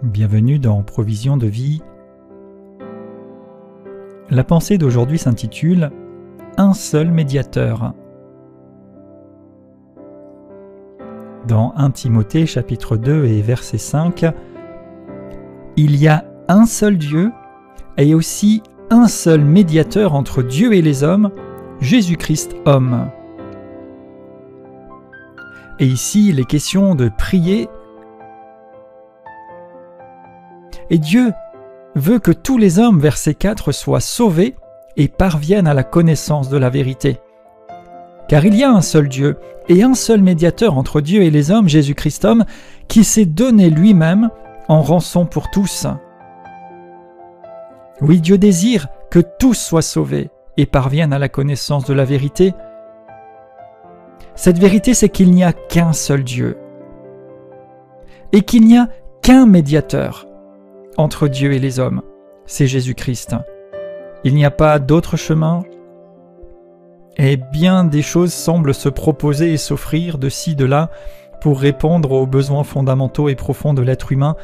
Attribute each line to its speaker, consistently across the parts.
Speaker 1: Bienvenue dans Provision de vie. La pensée d'aujourd'hui s'intitule « Un seul médiateur ». Dans 1 Timothée chapitre 2 et verset 5, « Il y a un seul Dieu et aussi un seul médiateur entre Dieu et les hommes, Jésus-Christ homme. » Et ici, il est question de prier. Et Dieu veut que tous les hommes, verset 4, soient sauvés et parviennent à la connaissance de la vérité. Car il y a un seul Dieu et un seul médiateur entre Dieu et les hommes, Jésus-Christ homme, qui s'est donné lui-même en rançon pour tous. Oui, Dieu désire que tous soient sauvés et parviennent à la connaissance de la vérité. Cette vérité, c'est qu'il n'y a qu'un seul Dieu et qu'il n'y a qu'un médiateur entre Dieu et les hommes, c'est Jésus-Christ. Il n'y a pas d'autre chemin, et bien des choses semblent se proposer et s'offrir de ci, de là, pour répondre aux besoins fondamentaux et profonds de l'être humain,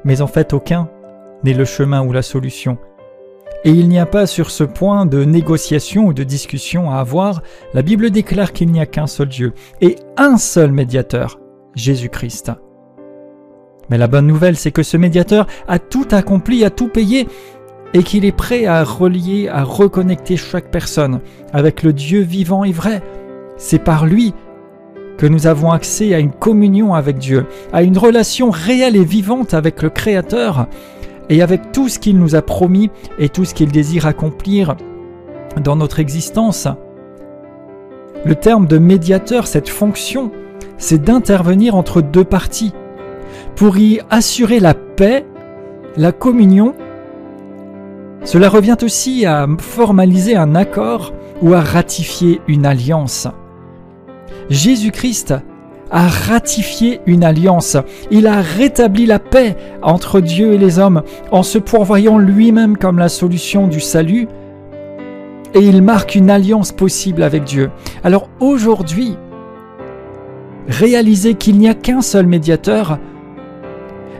Speaker 1: mais en fait aucun n'est le chemin ou la solution. Et il n'y a pas sur ce point de négociation ou de discussion à avoir. La Bible déclare qu'il n'y a qu'un seul Dieu et un seul médiateur, Jésus-Christ. Mais la bonne nouvelle, c'est que ce médiateur a tout accompli, a tout payé, et qu'il est prêt à relier, à reconnecter chaque personne avec le Dieu vivant et vrai. C'est par lui que nous avons accès à une communion avec Dieu, à une relation réelle et vivante avec le Créateur, et avec tout ce qu'il nous a promis et tout ce qu'il désire accomplir dans notre existence. Le terme de médiateur, cette fonction, c'est d'intervenir entre deux parties, pour y assurer la paix, la communion. Cela revient aussi à formaliser un accord ou à ratifier une alliance. Jésus-Christ a ratifié une alliance. Il a rétabli la paix entre Dieu et les hommes en se pourvoyant lui-même comme la solution du salut, et il marque une alliance possible avec Dieu. Alors aujourd'hui, réalisez qu'il n'y a qu'un seul médiateur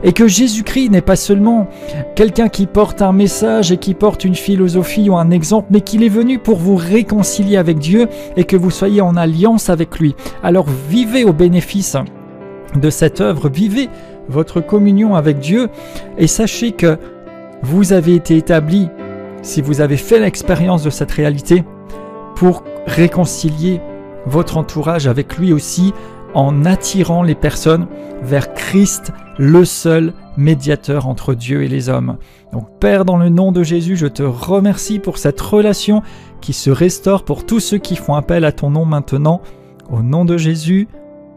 Speaker 1: et que Jésus-Christ n'est pas seulement quelqu'un qui porte un message et qui porte une philosophie ou un exemple, mais qu'il est venu pour vous réconcilier avec Dieu et que vous soyez en alliance avec lui. Alors vivez au bénéfice de cette œuvre, vivez votre communion avec Dieu et sachez que vous avez été établi, si vous avez fait l'expérience de cette réalité, pour réconcilier votre entourage avec lui aussi, en attirant les personnes vers Christ, le seul médiateur entre Dieu et les hommes. Donc Père, dans le nom de Jésus, je te remercie pour cette relation qui se restaure pour tous ceux qui font appel à ton nom maintenant. Au nom de Jésus,